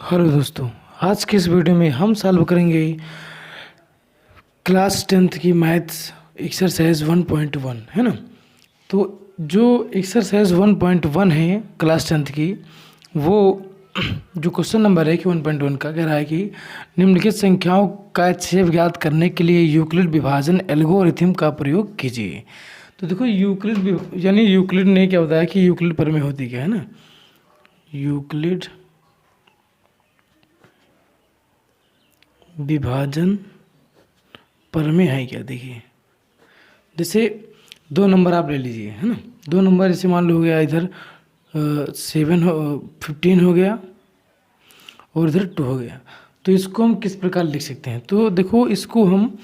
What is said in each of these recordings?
Hello दोस्तों, आज के इस वीडियो में हम सॉल्व करेंगे क्लास 10th की मैथ्स एक्सरसाइज 1.1 है ना। तो जो एक्सरसाइज 1.1 है क्लास 10th की, वो जो क्वेश्चन नंबर है कि 1.1 का कह रहा है कि निम्नलिखित संख्याओं का HCF ज्ञात करने के लिए यूक्लिड विभाजन एल्गोरिथम का प्रयोग कीजिए। तो देखो यानी यूक्लिड ने क्या बताया कि यूक्लिड प्रमेय होती क्या है ना। यूक्लिड विभाजन प्रमेय है क्या, देखिए जैसे दो नंबर आप ले लीजिए है ना। दो नंबर जैसे मान लो हो गया, इधर 15 हो गया और इधर 2 हो गया। तो इसको हम किस प्रकार लिख सकते हैं, तो देखो इसको हम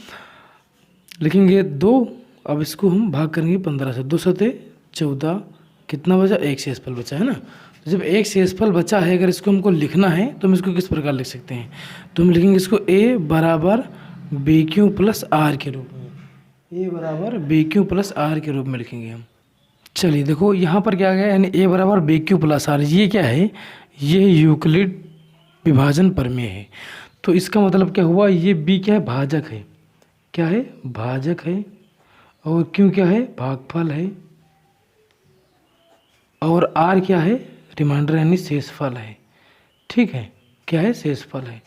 लिखेंगे 2। अब इसको हम भाग करेंगे 15 से, 2 सते 14, कितना बचा, 1 शेषफल बचा है ना। तो जब 1 शेषफल बचा है, अगर इसको हमको लिखना है तो हम इसको किस प्रकार लिख सकते हैं, तो हम लिखेंगे इसको a बराबर बी क्यू प्लस आर के रूप में। a बराबर बी क्यू प्लस आर के रूप में लिखेंगे हम। चलिए देखो यहाँ पर क्या आ गया, यानी a बराबर बी क्यू प्लस आर, ये क्या है, ये यूक्लिड विभाजन प्रमेय है। तो इसका मतलब क्या हुआ, ये b क्या है, भाजक है, क्या है, भाजक है, और क्यों क्या है, भागफल है, और आर क्या है, रिमाइंडर यानी शेषफल है। ठीक है, क्या है, शेषफल है।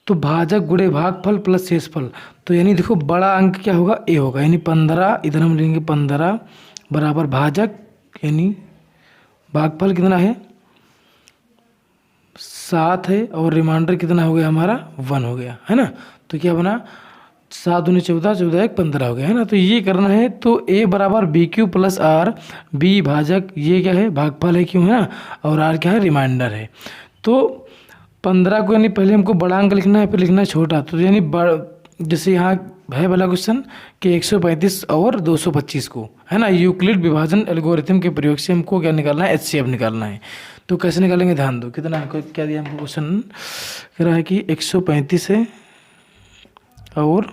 तो भाजक गुणे भागफल प्लस शेषफल, तो यानी देखो बड़ा अंक क्या होगा, ए होगा, यानी 15, इधर हम लेंगे 15 बराबर भाजक यानी भागफल कितना है 7 है, और रिमाइंडर कितना हो गया हमारा 1 हो गया है ना। तो क्या बना, 7 दूनी 14, 14 1 15 हो गया है ना। तो ये करना है, तो a बराबर b q plus r, b भाजक ये क्या है, भागफल है क्यों है ना, और आर क्या है, रिमाइंडर है। तो 15 को यानी पहले हमको बड़ा अंक लिखना है, फिर लिखना है छोटा। तो यानी जैसे यहाँ है वाला क्वेश्चन कि 135 और 225 को है ना, यूक्लिड विभाजन एल्गोरिथम के प्रयोग से हमको क्या निकालना है, HCF निकालना है। तो कैसे निकालेंगे, ध्यान दो, कितना क्या दिया हमको क्वेश्चन, कह रहा है कि 135 है और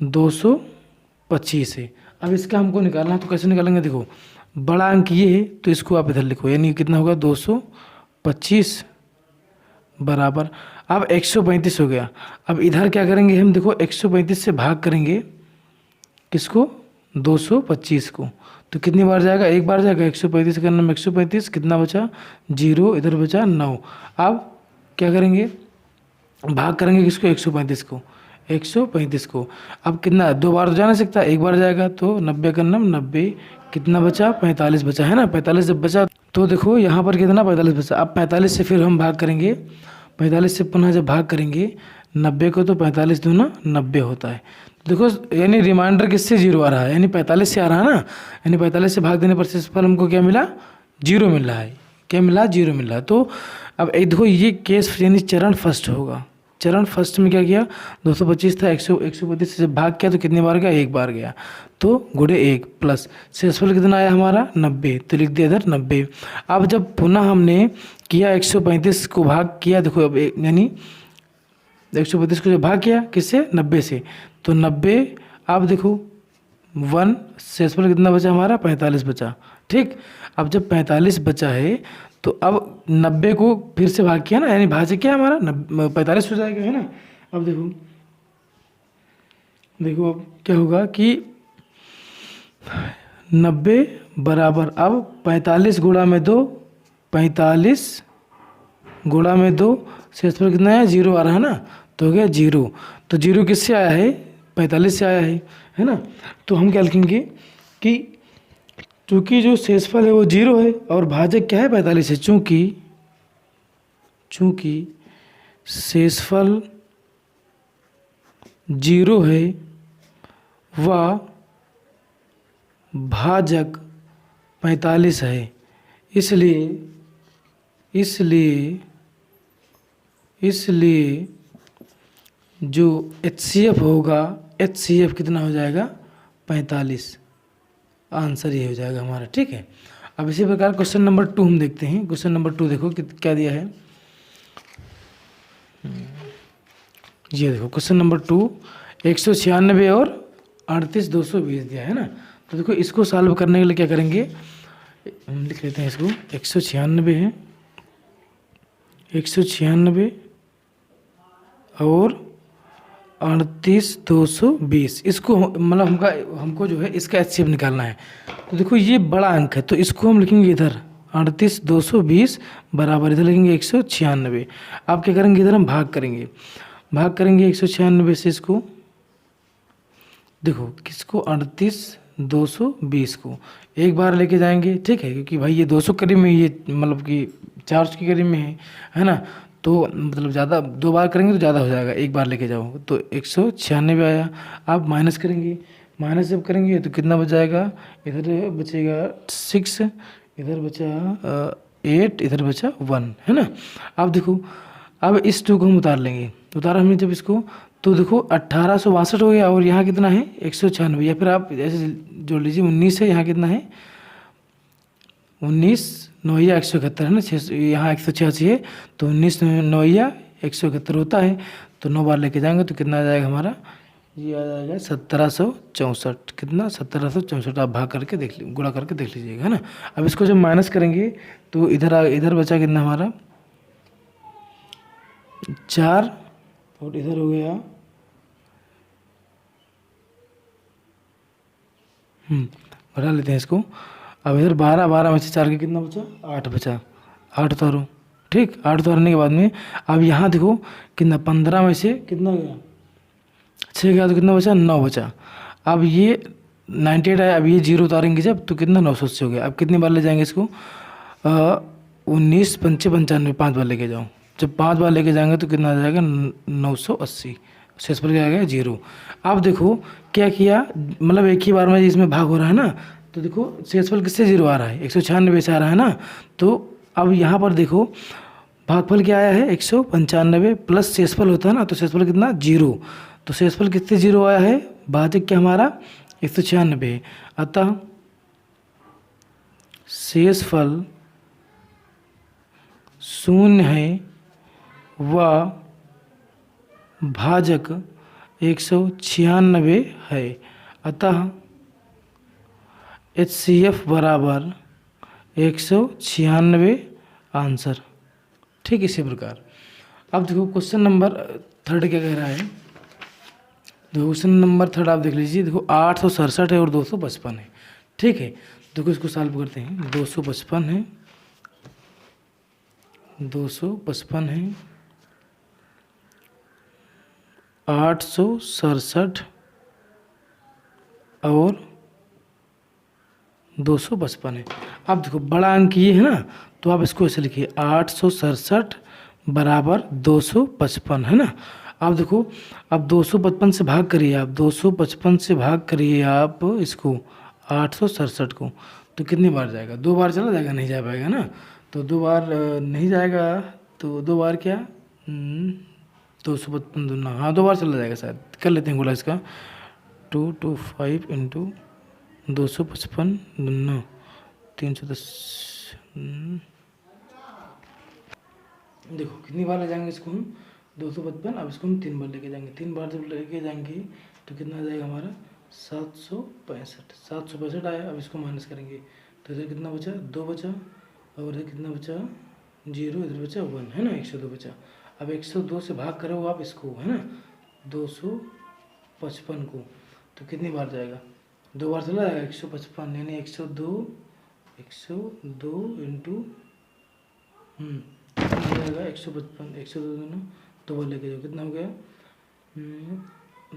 225 है। अब इसका हमको निकालना है, तो कैसे निकालेंगे, देखो बड़ा अंक ये है तो इसको आप इधर लिखो, यानी कितना होगा 225 बराबर, अब 135 हो गया। अब इधर क्या करेंगे हम, देखो 135 से भाग करेंगे किसको, 225 को, तो कितनी बार जाएगा, एक बार जाएगा। 135 का नाम 135, कितना बचा 0, इधर बचा 9। अब क्या करेंगे, भाग करेंगे किसको, 135 को, 135 को। अब कितना, 2 बार तो जा नहीं सकता, एक बार जाएगा, तो 90 का नाम 90, कितना बचा 45 बचा है ना। 45 जब बचा तो देखो यहाँ पर कितना 45 बचा। अब 45 से फिर हम भाग करेंगे, 45 से पुनः जब भाग करेंगे 90 को, तो 45 दूना 90 होता है। देखो यानी रिमाइंडर किससे 0 आ रहा है, यानी 45 से आ रहा है ना, यानी 45 से भाग देने पर शेषफल हमको क्या मिला, 0 मिल रहा है, क्या मिला, 0 मिल रहा है। तो अब देखो ये केस यानी चरण फर्स्ट होगा। चरण फर्स्ट में क्या किया, 225 था, 135 से भाग किया तो कितनी बार गया, एक बार गया, तो गुणे 1 प्लस शेषफल कितना आया हमारा 90, तो लिख दिया इधर 90। अब जब पुनः हमने किया 135 को भाग किया, देखो अब यानी 135 को जब भाग किया किससे, 90 से, तो 90। अब देखो 1 शेषफल कितना बचा हमारा 45 बचा। ठीक, अब जब 45 बचा है तो अब 90 को फिर से भाग किया ना, यानी भाज्य क्या हमारा 45 हो जाएगा है ना। अब देखो अब क्या होगा कि 90 बराबर, अब 45 गुणा में 2, 45 गुणा में 2, शेषफल कितना है 0 आ रहा है ना, तो हो गया 0। तो 0 किससे आया है, 45 से आया है ना। तो हम क्या लिखेंगे कि चूँकि जो शेषफल है वो 0 है और भाजक क्या है 45 है, चूँकि शेषफल 0 है व भाजक 45 है, इसलिए जो HCF होगा, HCF कितना हो जाएगा 45, आंसर ये हो जाएगा हमारा। ठीक है, अब इसी प्रकार क्वेश्चन नंबर 2 हम देखते हैं। क्वेश्चन नंबर 2 देखो क्या दिया है, ये देखो क्वेश्चन नंबर 2, 196 और 38 220 दिया है ना। तो देखो इसको सॉल्व करने के लिए क्या करेंगे, हम लिख लेते हैं इसको, 196 है 196 और 38,220, इसको मतलब हमको जो है इसका एचसीएफ निकालना है। तो देखो ये बड़ा अंक है, तो इसको हम लिखेंगे इधर 38,220 बराबर, इधर लिखेंगे 196। आप क्या करेंगे, इधर हम भाग करेंगे 196 से इसको, देखो किसको 38,220 को एक बार लेके जाएंगे, ठीक है, क्योंकि भाई ये 200 करीब में, ये मतलब कि 400 के करीब में है ना, तो मतलब ज़्यादा 2 बार करेंगे तो ज़्यादा हो जाएगा, एक बार लेके जाओ तो 196 आया। आप माइनस करेंगे, माइनस जब करेंगे तो कितना बच जाएगा, इधर बचेगा 6, इधर बचा 8, इधर बचा 1, है ना। अब देखो, अब इस 2 को हम उतार लेंगे, उतारा हमने जब इसको, तो देखो 1862 हो गया, और यहाँ कितना है 196, या फिर आप ऐसे जोड़ लीजिए 19 है, यहाँ कितना है 19 नौया 171 है ना, 6 यहाँ 186 है, तो 19 नौया 171 होता है, तो 9 बार लेके जाएंगे तो कितना आ जाएगा हमारा, ये आ जाएगा 1764, कितना 1764। आप भाग करके देख लीजिए, गुणा करके देख लीजिएगा, है ना। अब इसको जब माइनस करेंगे तो इधर बचा कितना हमारा 4, और इधर हो गया बढ़ा लेते हैं इसको। अब इधर 12 में से 4 के कितना बचा, 8 बचा, 8 उतारो, ठीक, 8 उतारने के बाद में अब यहाँ देखो कितना 15 में से कितना गया 6 गया, तो कितना बचा 9 बचा। अब ये 98 आया, अब ये 0 उतारेंगे जब, तो कितना 980 हो गया। अब कितनी बार ले जाएंगे इसको, 19 पंचे 95, 5 बार लेके जाओ, जब 5 बार लेके जाएंगे तो कितना आ जाएगा 980, शेषफल क्या आ गया 0। अब देखो क्या किया, मतलब एक ही बार में इसमें भाग हो रहा है ना, तो देखो शेषफल किससे 0 आ रहा है, 196 से आ रहा है ना। तो अब यहाँ पर देखो भागफल क्या आया है 195 प्लस शेषफल होता है ना, तो शेषफल कितना 0, तो शेषफल किससे 0 आया है, भाजक क्या हमारा 196, अतः शेषफल 0 है व भाजक 196 है, अतः HCF बराबर 196 आंसर। ठीक, इसी प्रकार अब देखो क्वेश्चन नंबर 3 क्या कह रहा है, देखो क्वेश्चन नंबर 3 आप देख लीजिए, देखो 867 है और 255 है, ठीक है। देखो इसको सॉल्व करते हैं, 255 है, 255 है, 867 और 255 है। अब देखो बड़ा अंक ये है ना, तो आप इसको ऐसे लिखिए 867 बराबर 255, है ना। अब देखो, अब 255 से भाग करिए आप, 255 से भाग करिए आप इसको 867 को, तो कितनी बार जाएगा, 2 बार चला जाएगा, नहीं जा पाएगा ना, तो 2 बार नहीं जाएगा, तो 2 बार क्या 255 दूना, हाँ 2 बार चला जाएगा शायद, कर लेते हैं गोला इसका 225 इंटू 255 दूना 310। देखो कितनी बार ले जाएंगे इसको हम 255, अब इसको हम 3 बार लेके जाएंगे, 3 बार जब लेके जाएंगे तो कितना आ जाएगा हमारा 765 आया। अब इसको माइनस करेंगे तो इधर कितना बचा 2 बचा, और इधर कितना बचा 0, इधर बचा 1, है ना, 102 बचा। अब 102 से भाग करो आप इसको, है ना 255 को, तो कितनी बार जाएगा 2 बार चला जाएगा 155, यानी 102 इंटू जाएगा 155, 102 दोनों 2 बार लेके जाओ, कितना हो गया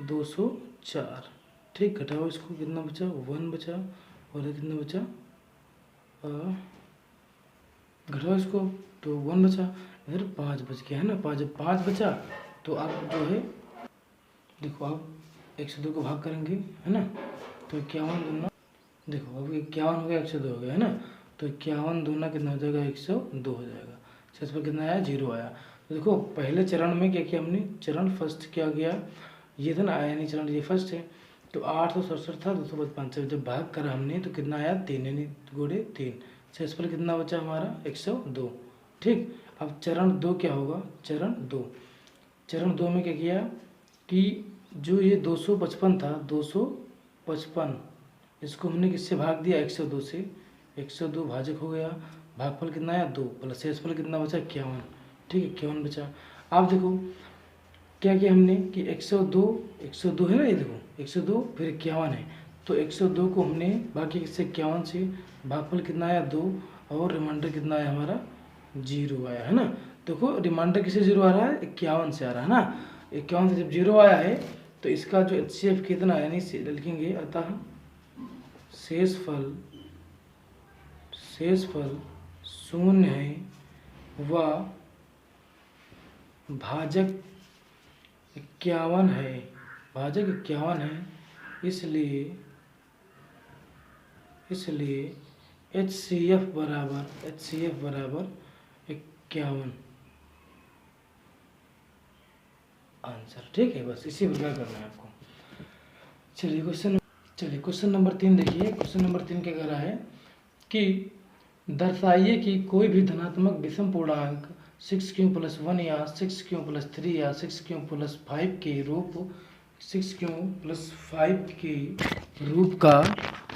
204, ठीक। घटाओ इसको, कितना बचा 1 बचा, और ये कितना बचा घटाओ इसको तो 1 बचा, इधर 5 बच गया, है ना, 5 जब 5 बचा तो आप जो है देखो आप 102 को भाग करेंगे, है ना, तो 51 दूना, देखो अब 51 हो गया 102 हो गया, है ना, तो 51 दूना कितना हो जाएगा 102 हो जाएगा। शेष पर कितना आया 0 आया। तो देखो पहले चरण में क्या किया हमने, चरण फर्स्ट क्या गया ये था ना, यानी चरण ये फर्स्ट है, तो 867 था 255 से जब भाग करा हमने तो कितना आया 3, यानी गुणे 3, शेषफल कितना बचा हमारा 102, ठीक। अब चरण 2 क्या होगा, चरण 2 में क्या किया कि जो ये 255 था 255 इसको हमने किससे भाग दिया 102 से, 102 भाजक हो गया, भागफल कितना आया 2 प्लस शेषफल कितना बचा 51, ठीक है, 51 बचा। अब देखो क्या किया हमने कि 102 है ना, ये देखो 102 फिर 51 है, तो 102 को हमने बाकी से 51 से भागफल कितना आया 2, और रिमाइंडर कितना आया हमारा 0 आया है ना। देखो रिमाइंडर किससे 0 आ रहा है, 51 से आ रहा है ना। 51 से जब 0 आया है तो इसका जो HCF कितना है, यानी लिखेंगे अतः शेषफल शून्य है व भाजक 51 है, इसलिए HCF बराबर 51 आंसर। ठीक है, बस इसी प्रकार करना है आपको। चलिए क्वेश्चन नंबर 3 देखिए। क्वेश्चन नंबर 3 क्या कह रहा है कि दर्शाइए कि कोई भी धनात्मक विषम पूर्णांक 6q+1 या 6q+3 या 6q+5 के रूप 6q+5 के रूप का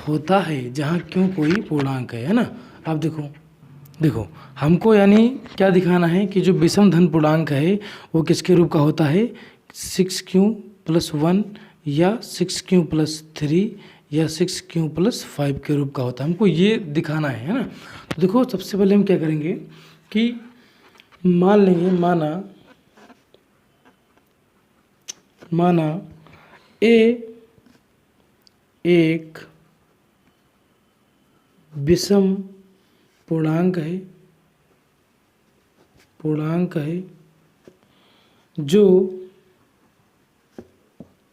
होता है जहाँ q कोई पूर्णांक है ना। अब देखो हमको यानी क्या दिखाना है कि जो विषम धन पूर्णांक है वो किसके रूप का होता है, 6q+1 या 6q+3 या 6q+5 के रूप का होता है, हमको ये दिखाना है ना। तो देखो सबसे पहले हम क्या करेंगे कि मान लेंगे, माना ए एक विषम पूर्णांक है जो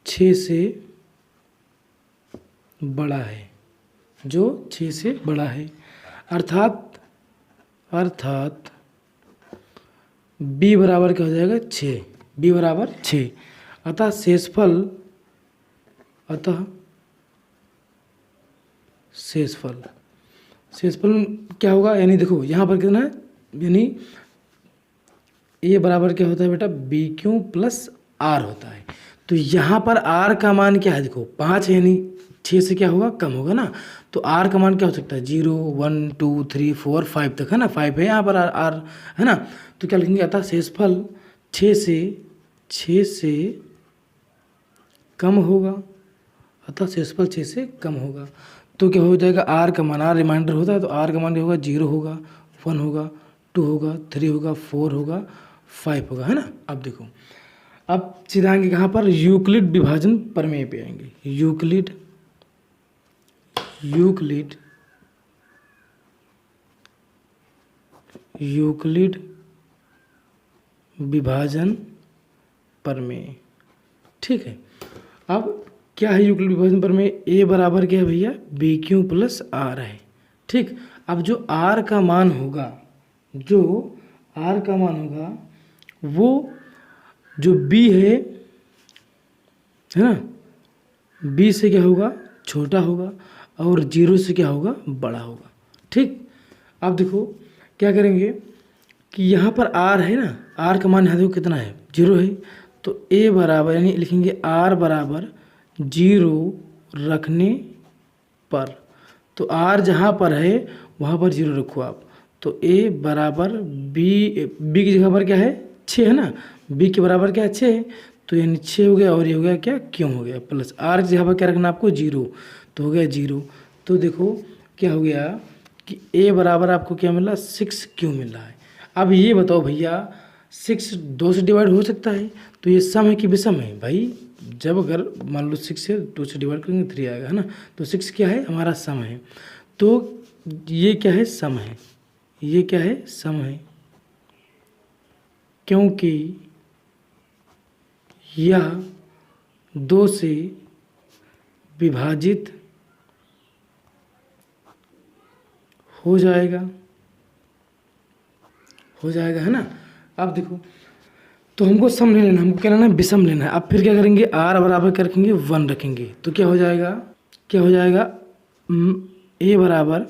6 से बड़ा है, अर्थात b बराबर क्या हो जाएगा 6, b बराबर 6। अतः शेषफल क्या होगा, यानी देखो यहाँ पर कितना है, यानी a बराबर क्या होता है बेटा BQ+R होता है। तो यहाँ पर R का मान क्या है, देखो 5 है, यानी 6 से क्या होगा, कम होगा ना। तो R का मान क्या हो सकता है, 0 1 2 3 4 5 तक है ना, 5 है यहाँ पर R है ना। तो क्या लिखेंगे, अतः शेषफल 6 से कम होगा, तो क्या हो जाएगा, R का मान, R रिमाइंडर होता है तो R का मान होगा 0 होगा, 1 होगा, 2 होगा, 3 होगा, 4 होगा, 5 होगा, है ना। अब देखो अब सीधा आएंगे कहाँ पर, यूक्लिड विभाजन प्रमेय पे आएंगे। यूक्लिड विभाजन प्रमेय। ठीक है, अब क्या है यूक्लिड विभाजन प्रमेय, a बराबर क्या है भैया BQ+R है। ठीक, अब जो R का मान होगा, वो जो b है ना, b से क्या होगा, छोटा होगा, और 0 से क्या होगा, बड़ा होगा। ठीक, अब देखो क्या करेंगे कि यहाँ पर R है ना, R का मान यहाँ देखो कितना है, 0 है, तो a बराबर यानी लिखेंगे R बराबर 0 रखने पर, तो R जहाँ पर है वहाँ पर 0 रखो आप, तो a बराबर b की जगह पर क्या है 6 है ना, b के बराबर क्या है 6 है, तो यानी 6 हो गया, और ये हो गया क्या, क्यों हो गया, प्लस R की जगह पर क्या रखना आपको 0, तो हो गया 0। तो देखो क्या हो गया कि a बराबर आपको क्या मिला, 6q मिल रहा है। अब ये बताओ भैया 6 2 से डिवाइड हो सकता है, तो ये सम है कि विषम है भाई, जब अगर मान लो 6 से 2 से डिवाइड करेंगे 3 आएगा, है ना। तो 6 क्या है, हमारा सम है, तो ये क्या है, सम है, क्योंकि यह 2 से विभाजित हो जाएगा, है ना। अब देखो तो हमको सम नहीं लेना, हमको क्या लेना है, विषम लेना है। अब फिर क्या करेंगे, R बराबर क्या रखेंगे, 1 रखेंगे, तो क्या हो जाएगा a बराबर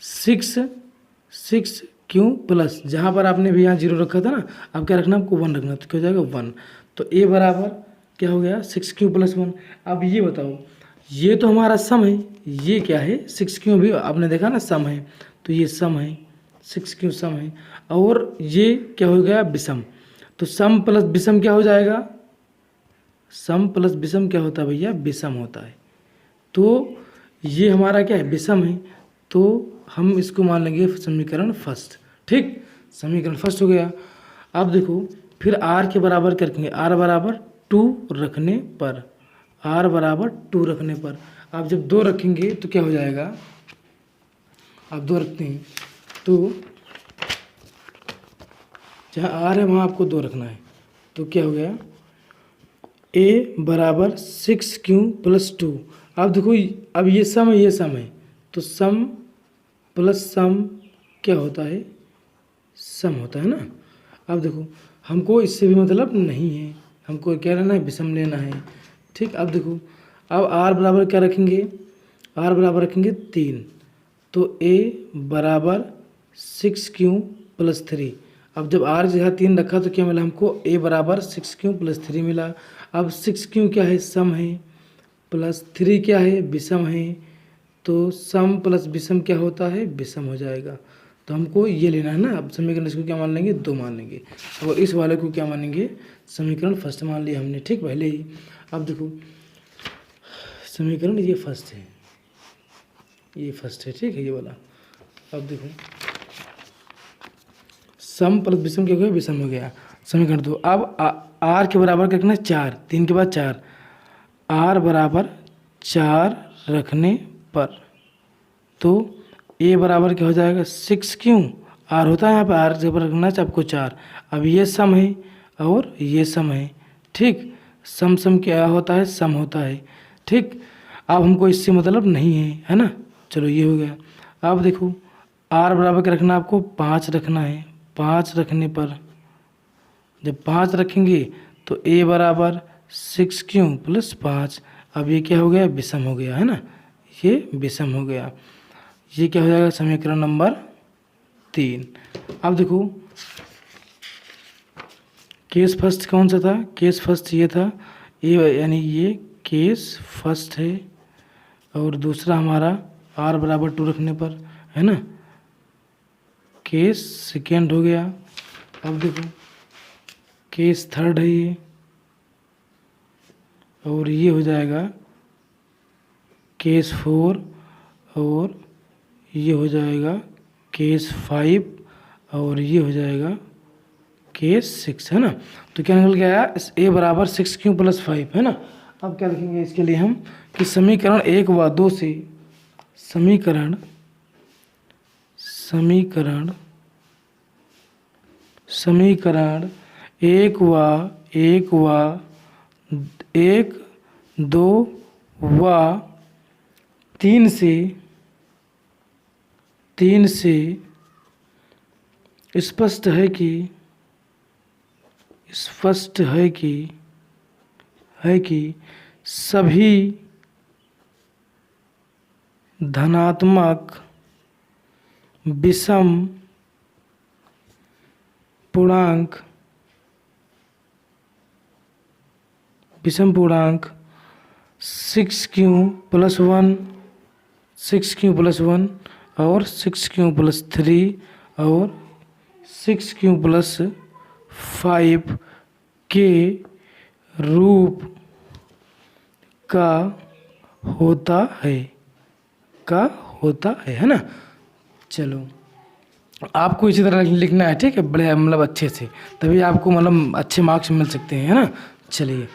6q प्लस, जहाँ पर आपने भी यहाँ 0 रखा था ना, अब क्या रखना आपको 1 रखना, तो क्या हो जाएगा 1। तो a बराबर क्या हो गया 6q+1। अब ये बताओ, ये तो हमारा सम है, ये क्या है 6q भी आपने देखा ना सम है, तो ये सम है, 6q सम है, और ये क्या हो गया विषम। तो सम प्लस विषम क्या हो जाएगा, सम प्लस विषम क्या होता है भैया, विषम होता है। तो ये हमारा क्या है, विषम है, तो हम इसको मान लेंगे समीकरण फर्स्ट। ठीक, समीकरण फर्स्ट हो गया। अब देखो फिर आर के बराबर कर रखेंगे, आर बराबर 2 रखने पर, आर बराबर 2 रखने पर आप जब 2 रखेंगे तो क्या हो जाएगा, आप 2 रखते हैं तो जहाँ आर है वहाँ आपको 2 रखना है। तो क्या हो गया, ए बराबर 6Q + 2। अब देखो अब ये सम है, ये सम है, तो सम प्लस सम क्या होता है, सम होता है ना। अब देखो हमको इससे भी मतलब नहीं है, हमको क्या लेना है, विषम लेना है। ठीक, अब देखो अब आर बराबर क्या रखेंगे, आर बराबर रखेंगे 3, तो ए बराबर 6Q + 3। अब जब आर जगह 3 रखा तो क्या मिला हमको, ए बराबर 6Q + 3 मिला। अब 6Q क्या है, सम है, प्लस 3 क्या है, विषम है, तो सम प्लस विषम क्या होता है, विषम हो जाएगा। तो हमको ये लेना है ना। अब समीकरण इसको क्या मान लेंगे, 2 मान लेंगे, और इस वाले को क्या मानेंगे, समीकरण फर्स्ट मान लिया हमने। ठीक, पहले ही। अब देखो समीकरण ये फर्स्ट है, ये फर्स्ट है, ठीक है, ये वाला। अब देखो सम प्लस विषम क्या हो गया, विषम हो गया। समीकरण 2। अब आर के बराबर क्या रखना है, 4, 3 के बाद 4, आर बराबर 4 रखने पर, तो ए बराबर क्या हो जाएगा, 6Q, आर होता है यहाँ पर, आर जब रखना है आपको 4। अब ये सम है और ये सम है। ठीक, सम सम क्या होता है, सम होता है। ठीक, अब हमको इससे मतलब नहीं है ना। चलो ये हो गया। अब देखो आर बराबर क्या रखना है आपको, 5 रखना है। 5 रखने पर, जब 5 रखेंगे तो ए बराबर 6Q + 5। अब ये क्या हो गया, विषम हो गया है ना, ये विषम हो गया। ये क्या हो जाएगा, समीकरण नंबर 3। अब देखो केस फर्स्ट कौन सा था, केस फर्स्ट ये था, ये यानी ये केस फर्स्ट है, और दूसरा हमारा आर बराबर 2 रखने पर है ना, केस सेकेंड हो गया। अब देखो केस थर्ड है ये, और ये हो जाएगा केस 4, और ये हो जाएगा केस 5, और ये हो जाएगा केस 6 है ना। तो क्या निकल गया, ए बराबर 6Q + 5 है ना। अब क्या लिखेंगे इसके लिए हम, कि समीकरण 1 व 2 से, समीकरण 1 व 2 व 3 से स्पष्ट है कि सभी धनात्मक विषम पूर्णांक 6Q + 1, 6Q + 1 और 6Q + 3 और 6Q + 5 के रूप का होता है ना। चलो आपको इसी तरह लिखना है, ठीक है, बड़े मतलब अच्छे से, तभी आपको मतलब अच्छे मार्क्स मिल सकते हैं, है ना। चलिए।